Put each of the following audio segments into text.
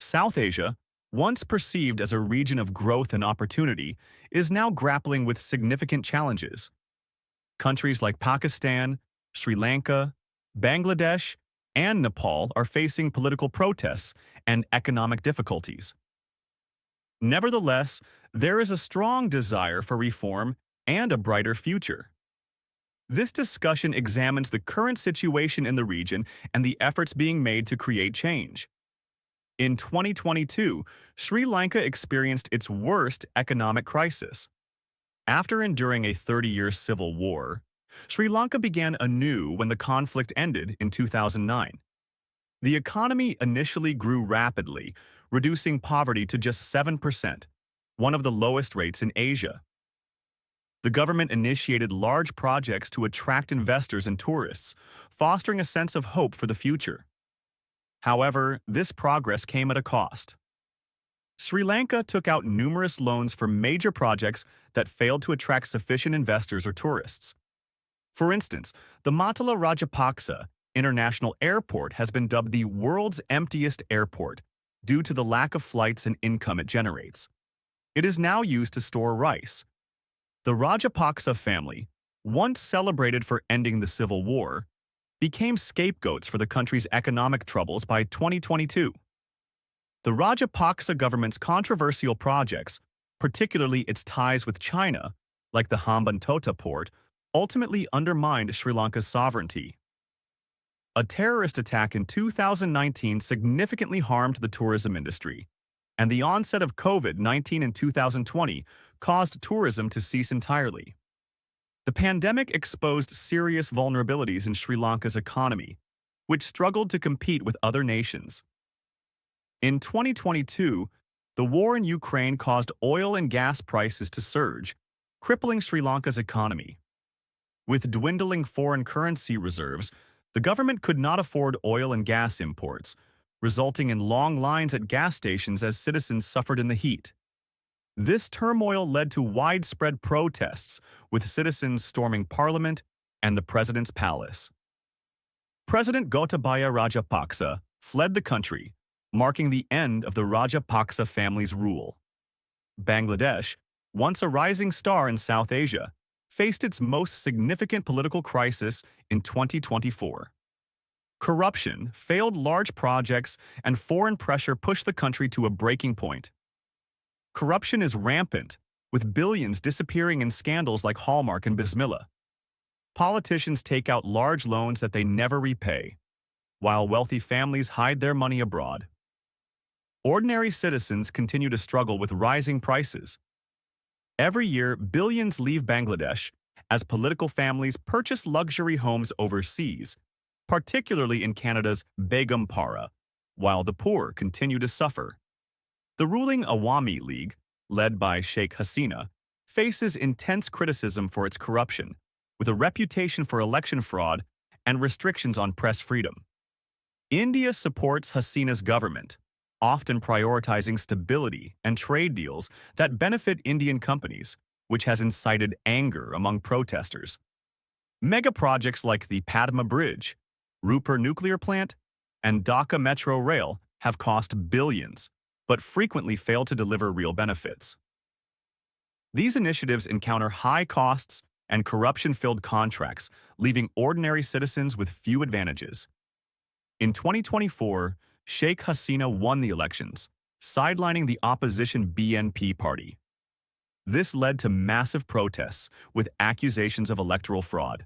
South Asia, once perceived as a region of growth and opportunity, is now grappling with significant challenges. Countries like Pakistan, Sri Lanka, Bangladesh, and Nepal are facing political protests and economic difficulties. Nevertheless, there is a strong desire for reform and a brighter future. This discussion examines the current situation in the region and the efforts being made to create change. In 2022, Sri Lanka experienced its worst economic crisis. After enduring a 30-year civil war, Sri Lanka began anew when the conflict ended in 2009. The economy initially grew rapidly, reducing poverty to just 7%, one of the lowest rates in Asia. The government initiated large projects to attract investors and tourists, fostering a sense of hope for the future. However, this progress came at a cost. Sri Lanka took out numerous loans for major projects that failed to attract sufficient investors or tourists. For instance, the Matala Rajapaksa International Airport has been dubbed the world's emptiest airport due to the lack of flights and income it generates. It is now used to store rice. The Rajapaksa family, once celebrated for ending the civil war, became scapegoats for the country's economic troubles by 2022. The Rajapaksa government's controversial projects, particularly its ties with China, like the Hambantota port, ultimately undermined Sri Lanka's sovereignty. A terrorist attack in 2019 significantly harmed the tourism industry, and the onset of COVID-19 in 2020 caused tourism to cease entirely. The pandemic exposed serious vulnerabilities in Sri Lanka's economy, which struggled to compete with other nations. In 2022, the war in Ukraine caused oil and gas prices to surge, crippling Sri Lanka's economy. With dwindling foreign currency reserves, the government could not afford oil and gas imports, resulting in long lines at gas stations as citizens suffered in the heat. This turmoil led to widespread protests, with citizens storming parliament and the president's palace. President Gotabaya Rajapaksa fled the country, marking the end of the Rajapaksa family's rule. Bangladesh, once a rising star in South Asia, faced its most significant political crisis in 2024. Corruption, failed large projects, and foreign pressure pushed the country to a breaking point. Corruption is rampant, with billions disappearing in scandals like Hallmark and Bismillah. Politicians take out large loans that they never repay, while wealthy families hide their money abroad. Ordinary citizens continue to struggle with rising prices. Every year, billions leave Bangladesh as political families purchase luxury homes overseas, particularly in Canada's Begumpara, while the poor continue to suffer. The ruling Awami League, led by Sheikh Hasina, faces intense criticism for its corruption, with a reputation for election fraud and restrictions on press freedom. India supports Hasina's government, often prioritizing stability and trade deals that benefit Indian companies, which has incited anger among protesters. Mega projects like the Padma Bridge, Rupur nuclear plant, and Dhaka Metro Rail have cost billions, but frequently fail to deliver real benefits. These initiatives encounter high costs and corruption-filled contracts, leaving ordinary citizens with few advantages. In 2024, Sheikh Hasina won the elections, sidelining the opposition BNP party. This led to massive protests with accusations of electoral fraud.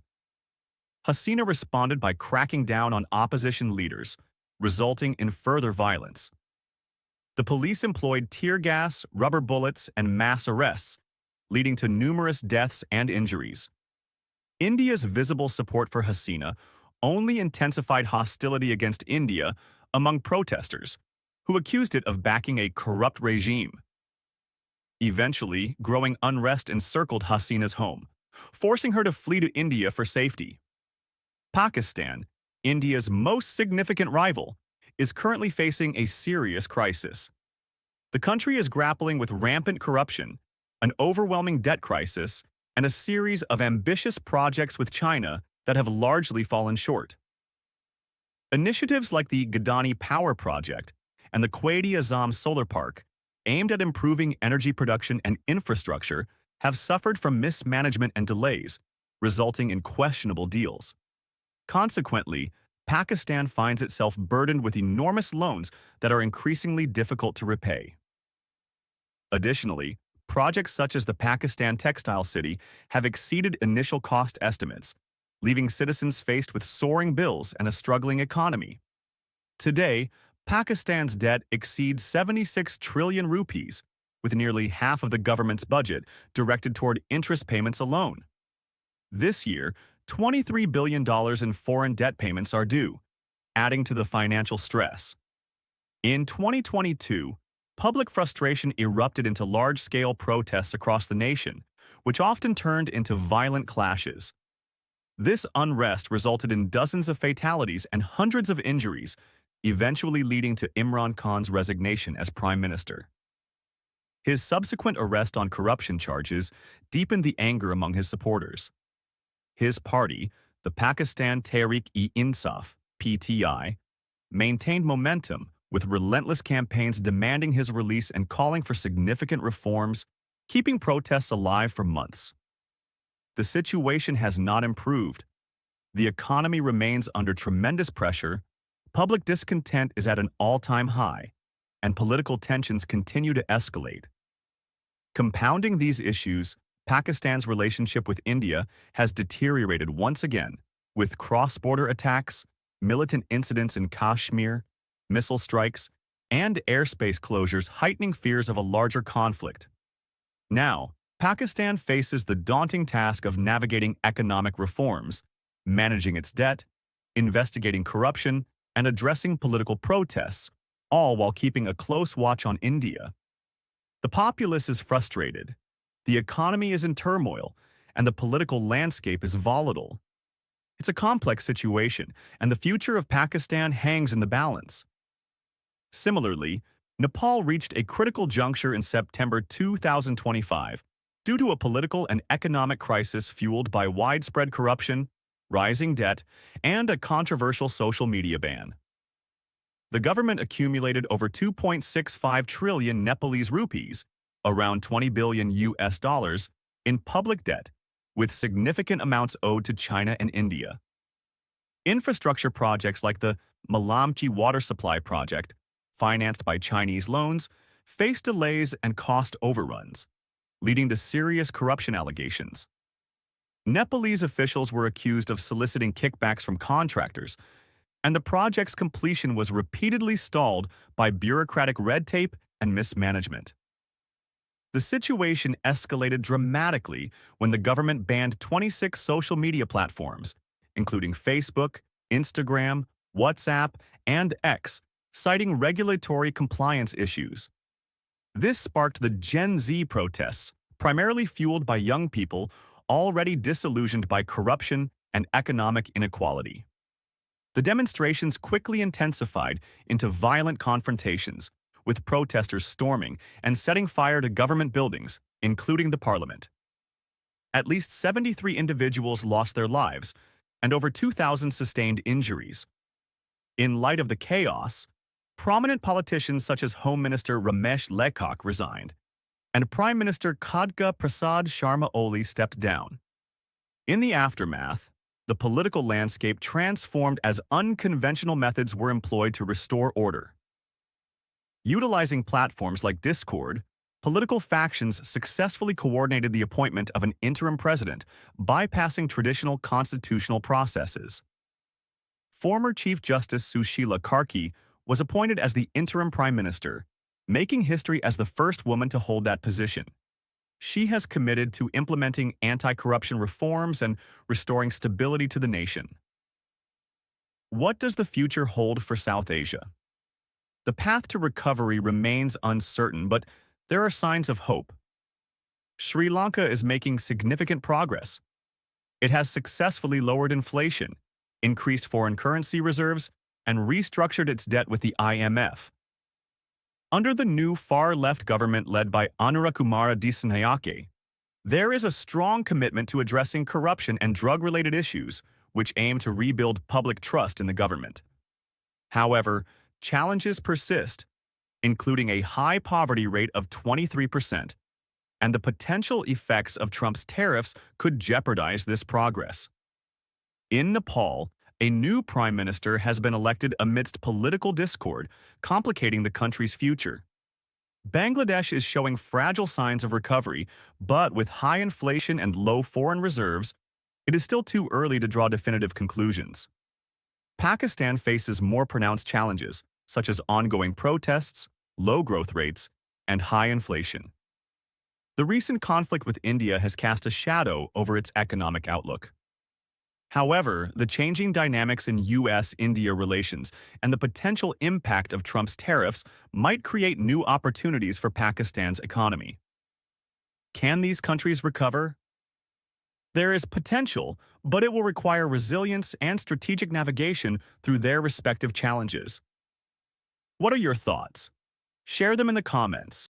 Hasina responded by cracking down on opposition leaders, resulting in further violence. The police employed tear gas, rubber bullets, and mass arrests, leading to numerous deaths and injuries. India's visible support for Hasina only intensified hostility against India among protesters, who accused it of backing a corrupt regime. Eventually, growing unrest encircled Hasina's home, forcing her to flee to India for safety. Pakistan, India's most significant rival, is currently facing a serious crisis. The country is grappling with rampant corruption, an overwhelming debt crisis, and a series of ambitious projects with China that have largely fallen short. Initiatives like the Gadani Power Project and the Quaid-e-Azam Solar Park, aimed at improving energy production and infrastructure, have suffered from mismanagement and delays, resulting in questionable deals. Consequently, Pakistan finds itself burdened with enormous loans that are increasingly difficult to repay. Additionally, projects such as the Pakistan Textile City have exceeded initial cost estimates, leaving citizens faced with soaring bills and a struggling economy. Today, Pakistan's debt exceeds 76 trillion rupees, with nearly half of the government's budget directed toward interest payments alone. This year, $23 billion in foreign debt payments are due, adding to the financial stress. In 2022, public frustration erupted into large-scale protests across the nation, which often turned into violent clashes. This unrest resulted in dozens of fatalities and hundreds of injuries, eventually leading to Imran Khan's resignation as prime minister. His subsequent arrest on corruption charges deepened the anger among his supporters. His party, the Pakistan Tehreek-e-Insaf (PTI), maintained momentum with relentless campaigns demanding his release and calling for significant reforms, keeping protests alive for months. The situation has not improved. The economy remains under tremendous pressure, public discontent is at an all-time high, and political tensions continue to escalate. Compounding these issues, Pakistan's relationship with India has deteriorated once again, with cross-border attacks, militant incidents in Kashmir, missile strikes, and airspace closures heightening fears of a larger conflict. Now, Pakistan faces the daunting task of navigating economic reforms, managing its debt, investigating corruption, and addressing political protests, all while keeping a close watch on India. The populace is frustrated, the economy is in turmoil, and the political landscape is volatile. It's a complex situation, and the future of Pakistan hangs in the balance. Similarly, Nepal reached a critical juncture in September 2025 due to a political and economic crisis fueled by widespread corruption, rising debt, and a controversial social media ban. The government accumulated over 2.65 trillion Nepalese rupees, around 20 billion US dollars, in public debt, with significant amounts owed to China and India. Infrastructure projects like the Malamchi water supply project, financed by Chinese loans, face delays and cost overruns, leading to serious corruption allegations. Nepalese officials were accused of soliciting kickbacks from contractors, and the project's completion was repeatedly stalled by bureaucratic red tape and mismanagement. The situation escalated dramatically when the government banned 26 social media platforms, including Facebook, Instagram, WhatsApp, and X, citing regulatory compliance issues. This sparked the Gen Z protests, primarily fueled by young people already disillusioned by corruption and economic inequality. The demonstrations quickly intensified into violent confrontations, with protesters storming and setting fire to government buildings, including the parliament. At least 73 individuals lost their lives, and over 2,000 sustained injuries. In light of the chaos, prominent politicians such as Home Minister Ramesh Lekak resigned, and Prime Minister Khadga Prasad Sharma Oli stepped down. In the aftermath, the political landscape transformed as unconventional methods were employed to restore order. Utilizing platforms like Discord, political factions successfully coordinated the appointment of an interim president, bypassing traditional constitutional processes. Former Chief Justice Sushila Karki was appointed as the interim prime minister, making history as the first woman to hold that position. She has committed to implementing anti-corruption reforms and restoring stability to the nation. What does the future hold for South Asia? The path to recovery remains uncertain, but there are signs of hope. Sri Lanka is making significant progress. It has successfully lowered inflation, increased foreign currency reserves, and restructured its debt with the IMF. Under the new far-left government led by Anurakumara Dissanayake, there is a strong commitment to addressing corruption and drug-related issues, which aim to rebuild public trust in the government. However, challenges persist, including a high poverty rate of 23%, and the potential effects of Trump's tariffs could jeopardize this progress. In Nepal, a new prime minister has been elected amidst political discord, complicating the country's future. Bangladesh is showing fragile signs of recovery, but with high inflation and low foreign reserves, it is still too early to draw definitive conclusions. Pakistan faces more pronounced challenges, such as ongoing protests, low growth rates, and high inflation. The recent conflict with India has cast a shadow over its economic outlook. However, the changing dynamics in U.S.-India relations and the potential impact of Trump's tariffs might create new opportunities for Pakistan's economy. Can these countries recover? There is potential, but it will require resilience and strategic navigation through their respective challenges. What are your thoughts? Share them in the comments.